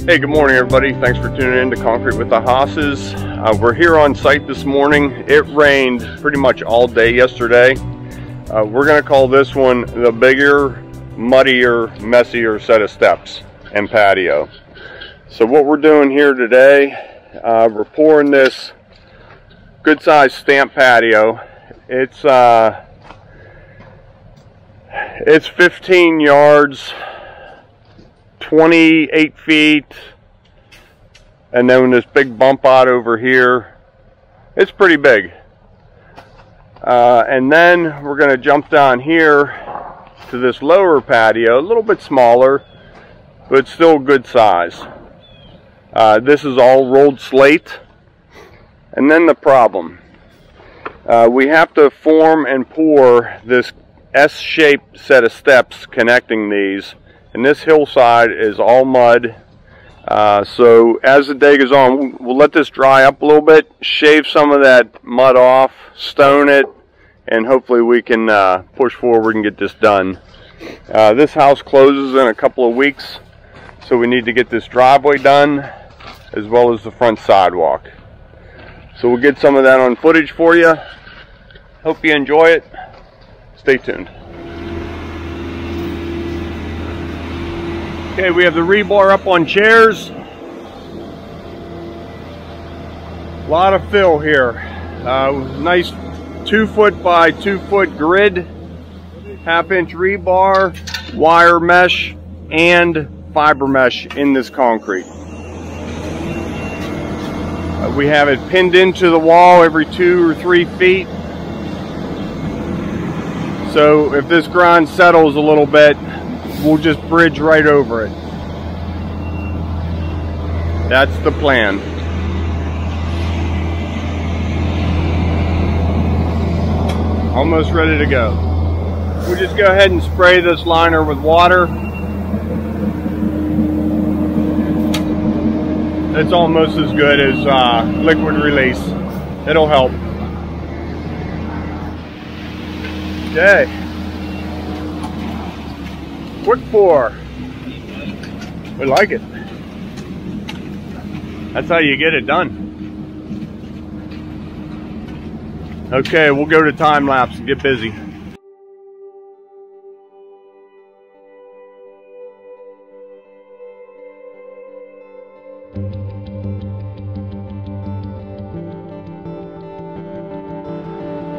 Hey, good morning everybody. Thanks for tuning in to Concrete with the Hosses. We're here on site this morning. It rained pretty much all day yesterday. We're going to call this one the bigger, muddier, messier set of steps and patio. So what we're doing here today, we're pouring this good sized stamp patio. It's 15 yards, 28 feet, and then this big bump out over here. It's pretty big. And then we're going to jump down here to this lower patio, a little bit smaller, but still good size. This is all rolled slate. And then the problem. We have to form and pour this S-shaped set of steps connecting these. And this hillside is all mud. So as the day goes on, we'll let this dry up a little bit, shave some of that mud off, stone it, and hopefully we can push forward and get this done. This house closes in a couple of weeks, so we need to get this driveway done as well as the front sidewalk. So we'll get some of that on footage for you. Hope you enjoy it. Stay tuned. Okay, we have the rebar up on chairs. A lot of fill here. Nice 2 foot by 2 foot grid, 1/2 inch rebar, wire mesh, and fiber mesh in this concrete. We have it pinned into the wall every 2 or 3 feet. So if this ground settles a little bit, we'll just bridge right over it. That's the plan. Almost ready to go. We'll just go ahead and spray this liner with water. It's almost as good as liquid release. It'll help. Okay. Quick pour. We like it. That's how you get it done. Okay, we'll go to time lapse and get busy.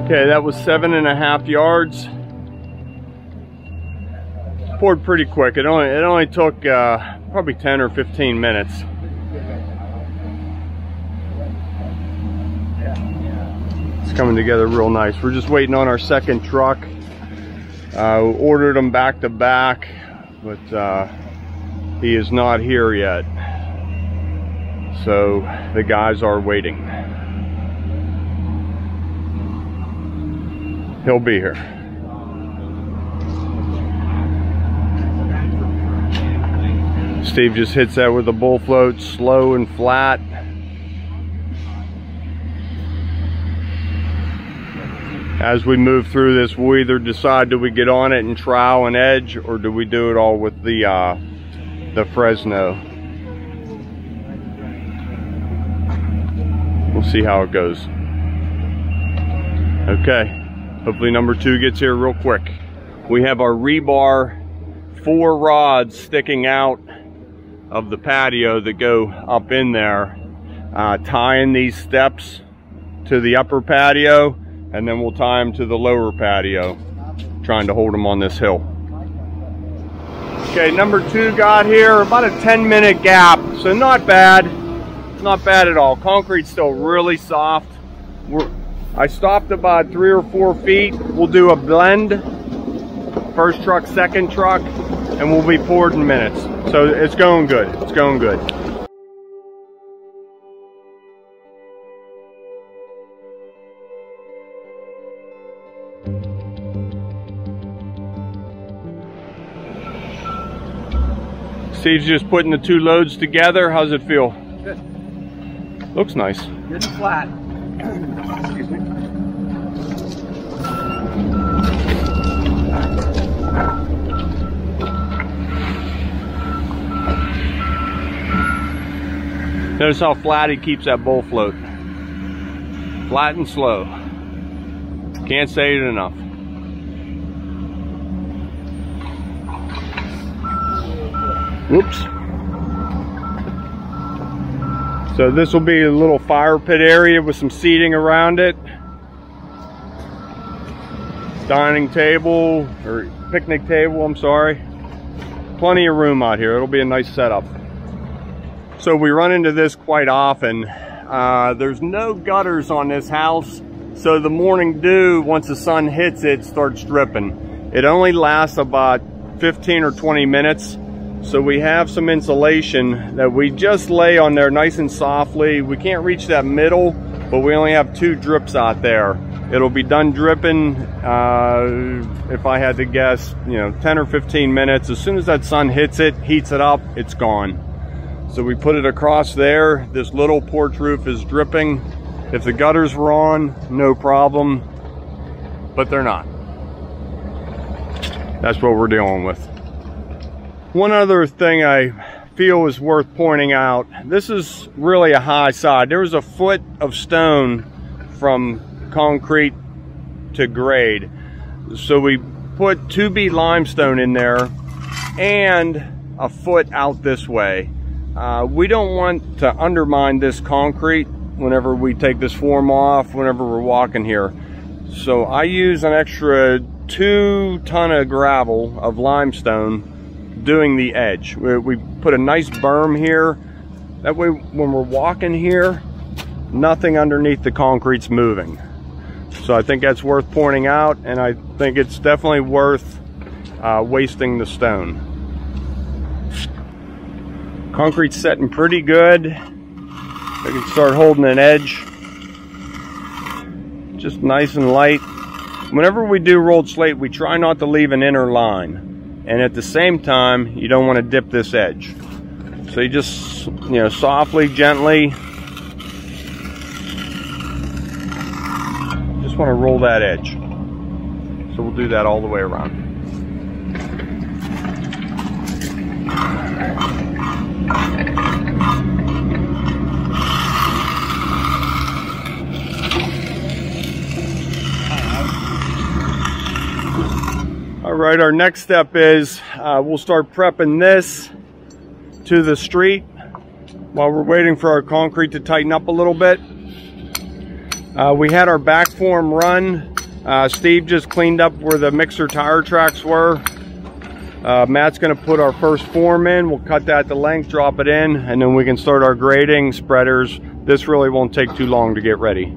Okay, that was 7.5 yards. Poured pretty quick. It only took probably 10 or 15 minutes. It's coming together real nice. We're just waiting on our second truck. Ordered them back to back, but he is not here yet. So the guys are waiting. He'll be here. Steve just hits that with a bull float, slow and flat. As we move through this, we'll either decide, do we get on it and trowel and edge, or do we do it all with the Fresno? We'll see how it goes. Okay, hopefully number 2 gets here real quick. We have our rebar 4 rods sticking out of the patio that go up in there, tying these steps to the upper patio, and then we'll tie them to the lower patio, trying to hold them on this hill. Okay, number 2 got here, about a 10-minute gap, so not bad. Not bad at all. Concrete's still really soft. I stopped about 3 or 4 feet. We'll do a blend, first truck, second truck, and we'll be poured in minutes. So it's going good. It's going good. Steve's just putting the 2 loads together. How's it feel? Good. Looks nice. Good and flat. Excuse me. Notice how flat he keeps that bowl float. Flat and slow. Can't say it enough. Whoops. So this will be a little fire pit area with some seating around it. Dining table, or picnic table, I'm sorry. Plenty of room out here. It'll be a nice setup. So we run into this quite often. There's no gutters on this house, so the morning dew, once the sun hits it, starts dripping. It only lasts about 15 or 20 minutes, so we have some insulation that we just lay on there nice and softly. We can't reach that middle, but we only have 2 drips out there. It'll be done dripping, if I had to guess, 10 or 15 minutes. As soon as that sun hits it, heats it up, it's gone. So we put it across there. This little porch roof is dripping. If the gutters were on, no problem, but they're not. That's what we're dealing with. One other thing I feel is worth pointing out. This is really a high side. There was a foot of stone from concrete to grade. So we put 2B limestone in there and a foot out this way. We don't want to undermine this concrete whenever we take this form off, whenever we're walking here. So I use an extra 2 ton of gravel of limestone doing the edge. We put a nice berm here. That way when we're walking here, nothing underneath the concrete's moving. So I think that's worth pointing out, and I think it's definitely worth wasting the stone. Concrete's setting pretty good. I can start holding an edge. Just nice and light. Whenever we do rolled slate, we try not to leave an inner line. And at the same time, you don't want to dip this edge. So you just, softly, gently, just want to roll that edge. So we'll do that all the way around. All right, our next step is we'll start prepping this to the street while we're waiting for our concrete to tighten up a little bit. We had our back form run. Steve just cleaned up where the mixer tire tracks were. Matt's gonna put our first form in. We'll cut that to length, drop it in, and then we can start our grading, spreaders. This really won't take too long to get ready.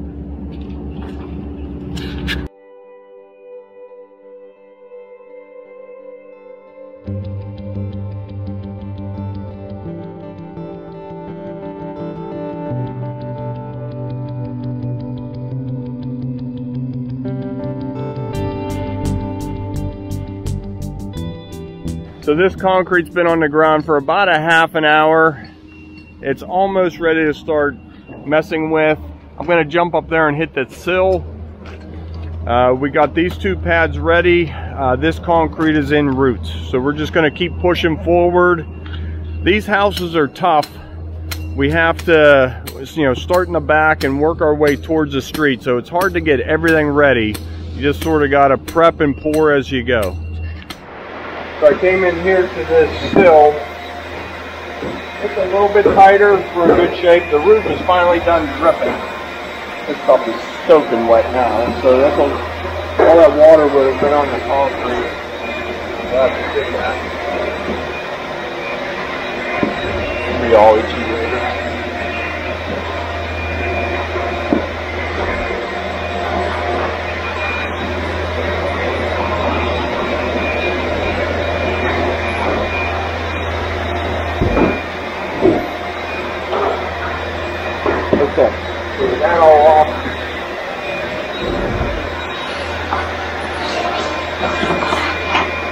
So this concrete's been on the ground for about a half an hour. It's almost ready to start messing with. I'm gonna jump up there and hit that sill. We got these 2 pads ready. This concrete is in roots. So we're just gonna keep pushing forward. These houses are tough. We have to, start in the back and work our way towards the street. So it's hard to get everything ready. You just sort of gotta prep and pour as you go. So I came in here to this sill. It's a little bit tighter for a good shape. The roof is finally done dripping. This stuff is soaking wet now, so that's all that water would have been on the concrete. We'll have to get that. It'll be all itchy later. Okay, so with that all off,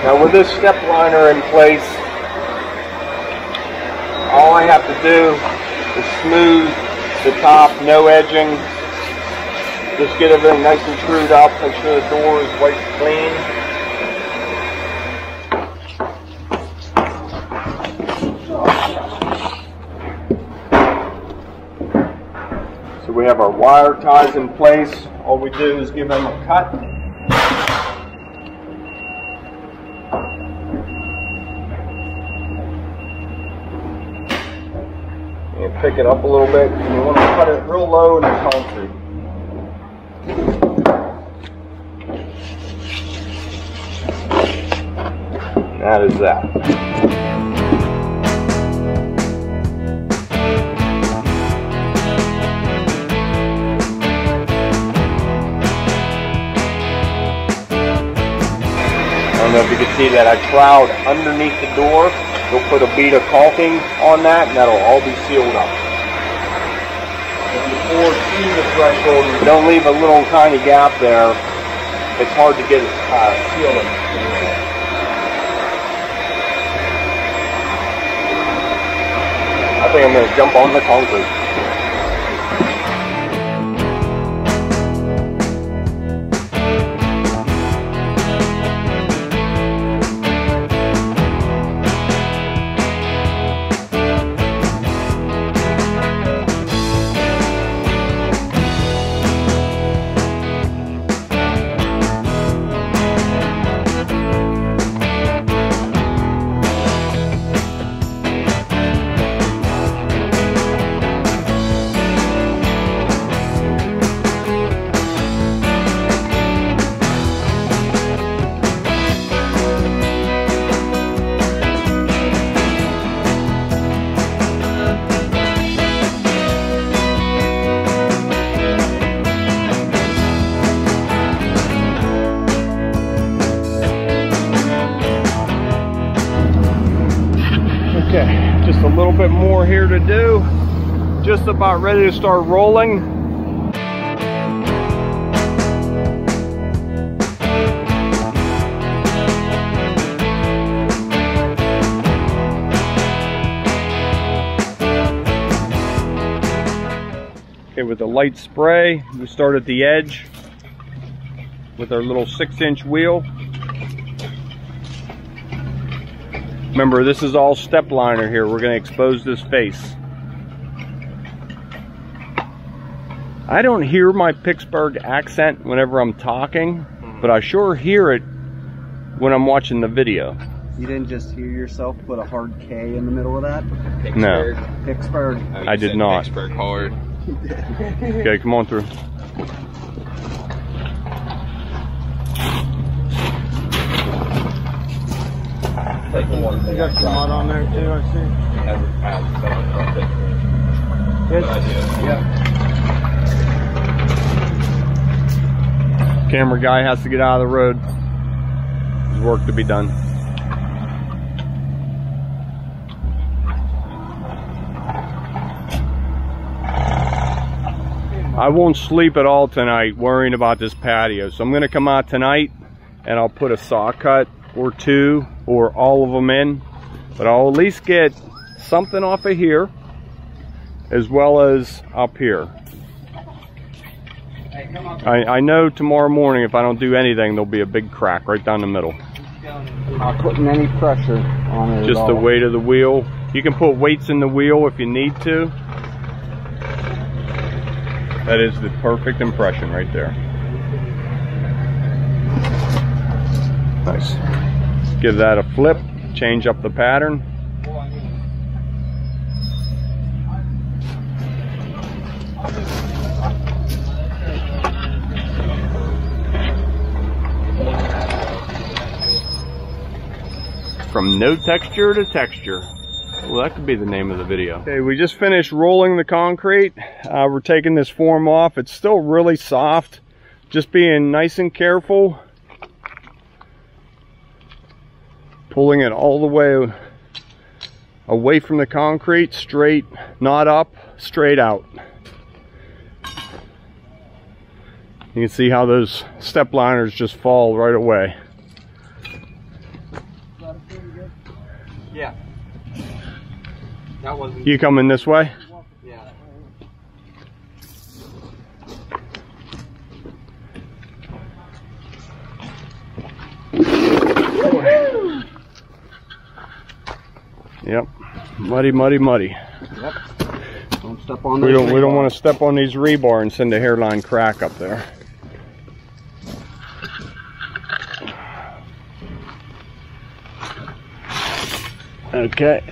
now with this step liner in place, all I have to do is smooth the top, no edging, just get everything nice and screwed up, make sure the door is white clean. We have our wire ties in place. All we do is give them a cut. And pick it up a little bit. And you want to cut it real low in the concrete. And that is that. I don't know if you can see that I troweled underneath the door. You'll put a bead of caulking on that and that'll all be sealed up. If you pour through the threshold and don't leave a little tiny gap there, it's hard to get it sealed up. I think I'm going to jump on the concrete. Okay, just a little bit more here to do. Just about ready to start rolling. Okay, with a light spray, we start at the edge with our little 6-inch wheel. Remember, this is all step liner here. We're going to expose this face. I don't hear my Pittsburgh accent whenever I'm talking, but I sure hear it when I'm watching the video. You didn't just hear yourself put a hard K in the middle of that? Pittsburgh. No. Pittsburgh. Oh, I did not. Pittsburgh hard. Okay, come on through. You got some mud on there too, I see. Good? Yeah. Camera guy has to get out of the road. There's work to be done. I won't sleep at all tonight worrying about this patio. So I'm going to come out tonight and I'll put a saw cut or two or all of them in. But I'll at least get something off of here as well as up here. I know tomorrow morning if I don't do anything there'll be a big crack right down the middle. Not putting any pressure on it. Just the weight of the wheel. You can put weights in the wheel if you need to. That is the perfect impression right there. Nice. Give that a flip, change up the pattern. From no texture to texture. Well, that could be the name of the video. Okay, we just finished rolling the concrete. We're taking this form off. It's still really soft. Just being nice and careful. Pulling it all the way away from the concrete, straight, not up, straight out. You can see how those step liners just fall right away. Yeah. That wasn't. You coming this way? Yeah. Yep. Muddy, muddy, muddy. Yep. Don't step on We don't want to step on these rebar and send a hairline crack up there. Okay,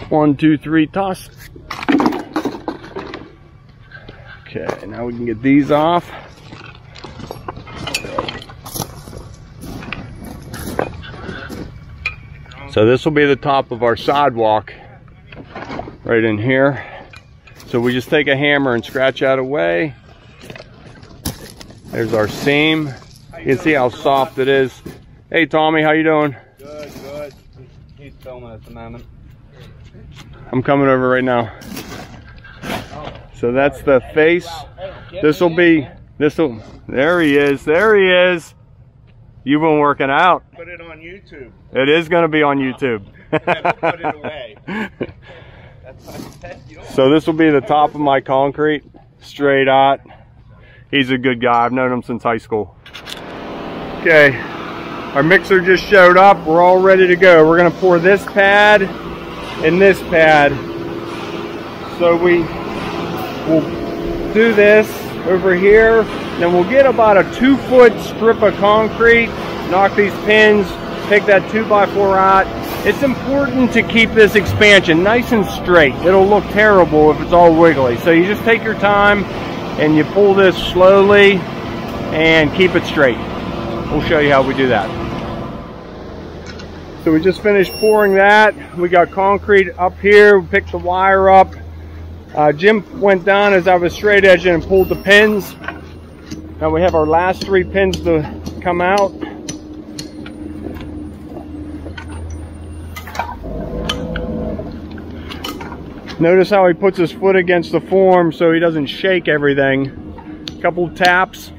1, 2, 3, toss. Okay, now we can get these off. So this will be the top of our sidewalk right in here. So we just take a hammer and scratch out a way. There's our seam. You can see how soft it is. Hey Tommy, how you doing? Good, good. He's filming at the moment. I'm coming over right now. So that's the face. There he is, there he is. You've been working out. Put it on YouTube. It is going to be on YouTube. We'll put it away. So this will be the top of my concrete, straight out. He's a good guy. I've known him since high school. Okay, our mixer just showed up. We're all ready to go. We're going to pour this pad and this pad. So we will do this over here. Then we'll get about a 2-foot strip of concrete, knock these pins, take that 2x4 out. It's important to keep this expansion nice and straight. It'll look terrible if it's all wiggly. So you just take your time and you pull this slowly and keep it straight. We'll show you how we do that. So we just finished pouring that. We got concrete up here. We picked the wire up. Jim went down as I was straight edging and pulled the pins. Now we have our last 3 pins to come out. Notice how he puts his foot against the form so he doesn't shake everything. A couple taps,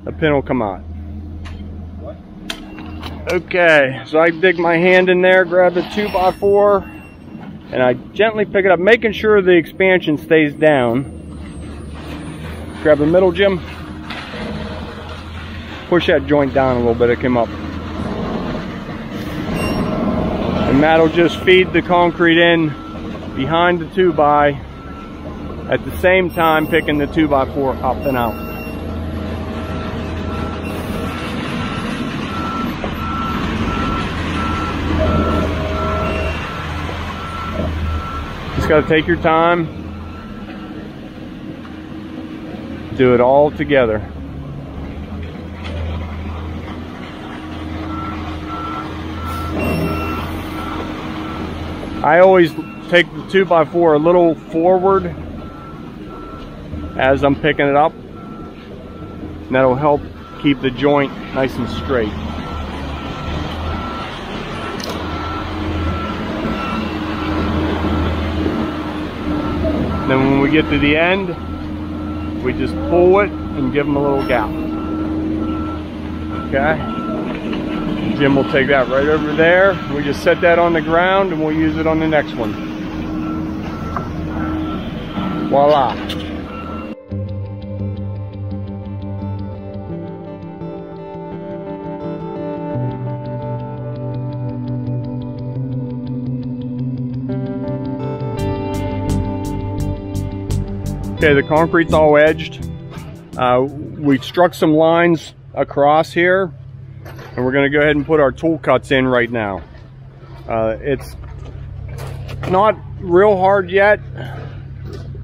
the pin will come out. Okay, so I dig my hand in there, grab the 2x4, and I gently pick it up, making sure the expansion stays down. Grab the middle, Jim. Push that joint down a little bit, it came up. And that'll just feed the concrete in behind the 2x, at the same time picking the 2x4 up and out. Just got to take your time, do it all together. I always take the 2x4 a little forward as I'm picking it up, and that'll help keep the joint nice and straight. Then when we get to the end, we just pull it and give them a little gap. Okay? Jim will take that right over there. We just set that on the ground and we'll use it on the next one. Voila. Okay, the concrete's all edged. We struck some lines across here, and we're going to go ahead and put our tool cuts in right now. It's not real hard yet,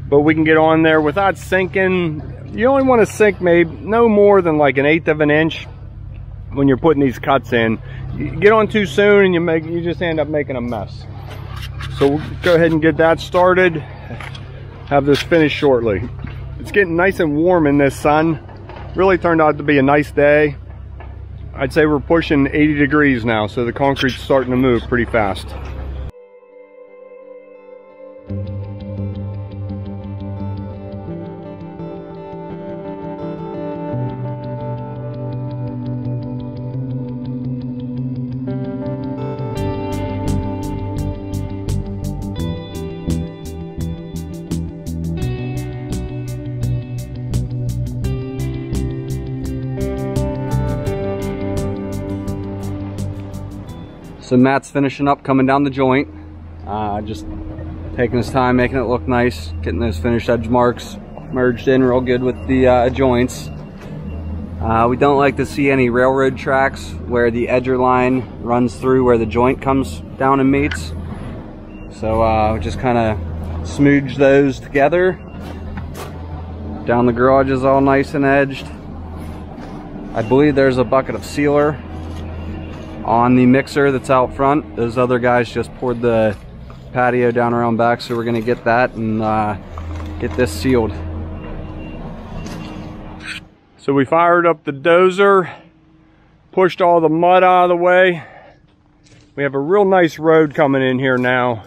but we can get on there without sinking. You only want to sink maybe no more than like 1/8 of an inch when you're putting these cuts in. You get on too soon and you just end up making a mess. So we'll go ahead and get that started. Have this finished shortly. It's getting nice and warm in this sun. Really turned out to be a nice day. I'd say we're pushing 80 degrees now, so the concrete's starting to move pretty fast. So Matt's finishing up, coming down the joint. Just taking his time, making it look nice, getting those finished edge marks merged in real good with the joints. We don't like to see any railroad tracks where the edger line runs through where the joint comes down and meets. So just kind of smooge those together. Down the garage is all nice and edged. I believe there's a bucket of sealer on the mixer that's out front. Those other guys just poured the patio down around back, so we're gonna get that and get this sealed. So we fired up the dozer, pushed all the mud out of the way. We have a real nice road coming in here now.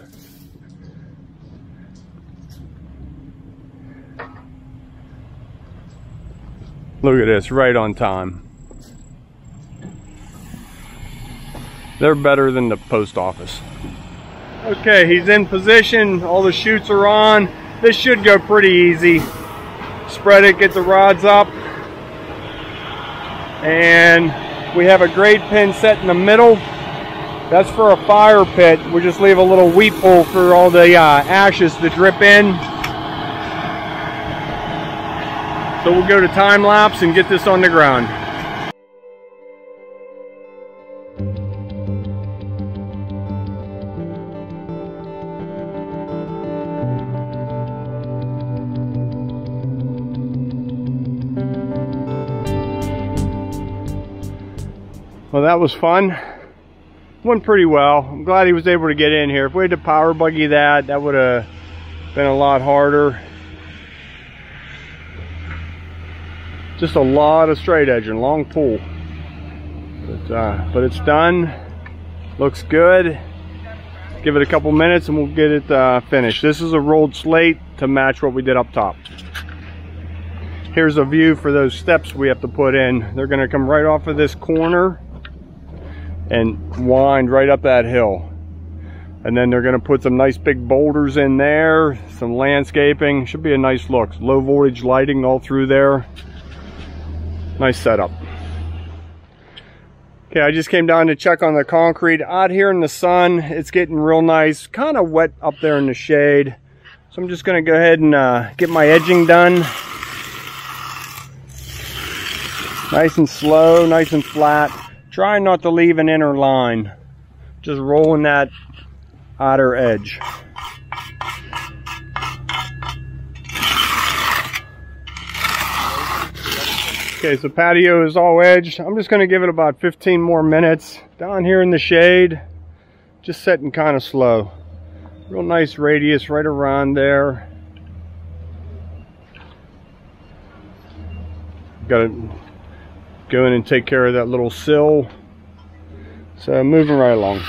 Look at this, right on time. They're better than the post office. Okay, he's in position, all the chutes are on. This should go pretty easy. Spread it, get the rods up. And we have a grade pin set in the middle. That's for a fire pit. We just leave a little weep hole for all the ashes to drip in. So we'll go to time lapse and get this on the ground. Well, that was fun. Went pretty well. I'm glad he was able to get in here. If we had to power buggy that would have been a lot harder. Just a lot of straight edging, long pull. But it's done. Looks good. Give it a couple minutes and we'll get it finished. This is a rolled slate to match what we did up top. Here's a view for those steps we have to put in. They're gonna come right off of this corner and wind right up that hill. And then they're gonna put some nice big boulders in there, some landscaping. Should be a nice look. Low voltage lighting all through there. Nice setup. Okay, I just came down to check on the concrete. Out here in the sun, it's getting real nice. Kind of wet up there in the shade. So I'm just gonna go ahead and get my edging done. Nice and slow, nice and flat. Trying not to leave an inner line. Just rolling that outer edge. Okay, so patio is all edged. I'm just gonna give it about 15 more minutes. Down here in the shade, just setting kind of slow. Real nice radius right around there. Gotta go in and take care of that little sill. So moving right along.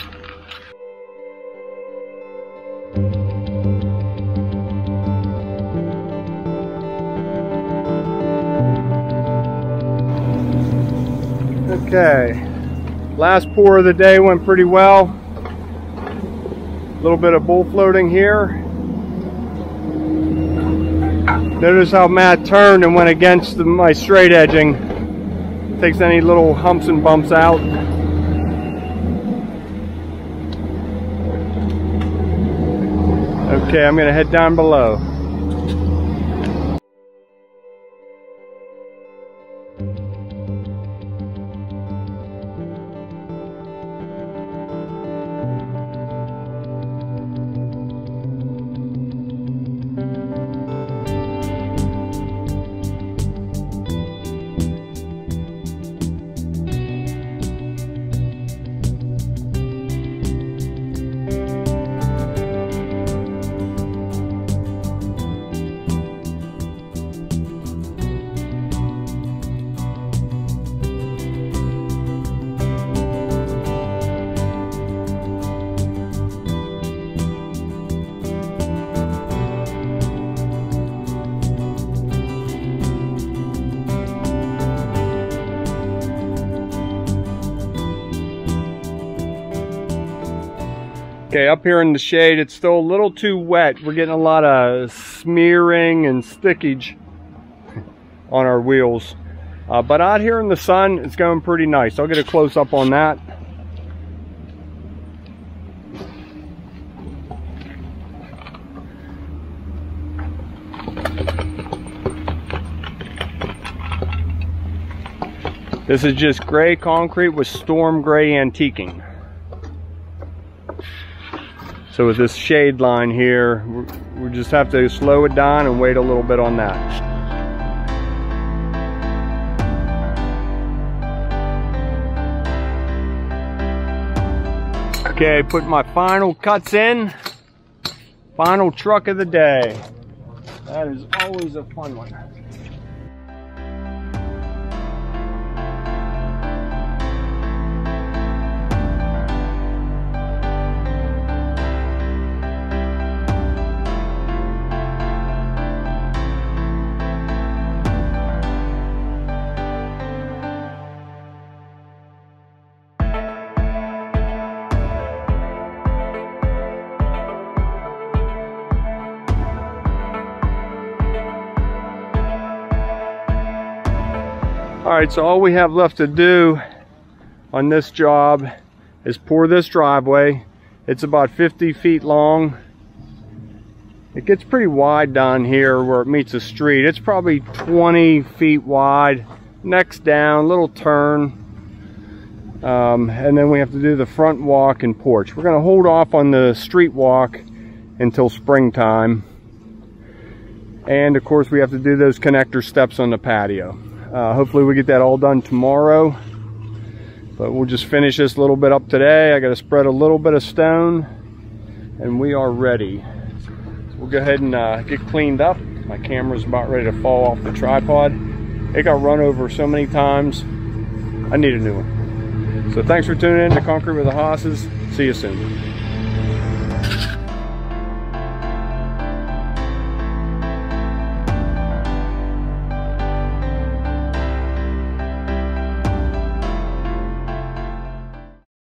Okay, last pour of the day went pretty well. A little bit of bull floating here. Notice how Matt turned and went against my straight edging. Takes any little humps and bumps out. Okay, I'm gonna head down below. Okay, up here in the shade, it's still a little too wet. We're getting a lot of smearing and stickage on our wheels. But out here in the sun, it's going pretty nice. I'll get a close up on that. This is just gray concrete with storm gray antiquing. So with this shade line here, we just have to slow it down and wait a little bit on that. Okay, put my final cuts in. Final truck of the day. That is always a fun one. Alright, so all we have left to do on this job is pour this driveway. It's about 50 feet long. It gets pretty wide down here where it meets the street. It's probably 20 feet wide. Next down, little turn. And then we have to do the front walk and porch. We're going to hold off on the street walk until springtime. And of course we have to do those connector steps on the patio. Hopefully we get that all done tomorrow, but we'll just finish this a little bit up today. I got to spread a little bit of stone and we are ready. So we'll go ahead and get cleaned up. My camera's about ready to fall off the tripod. It got run over so many times. I need a new one. So thanks for tuning in to Concrete with the Hosses. See you soon.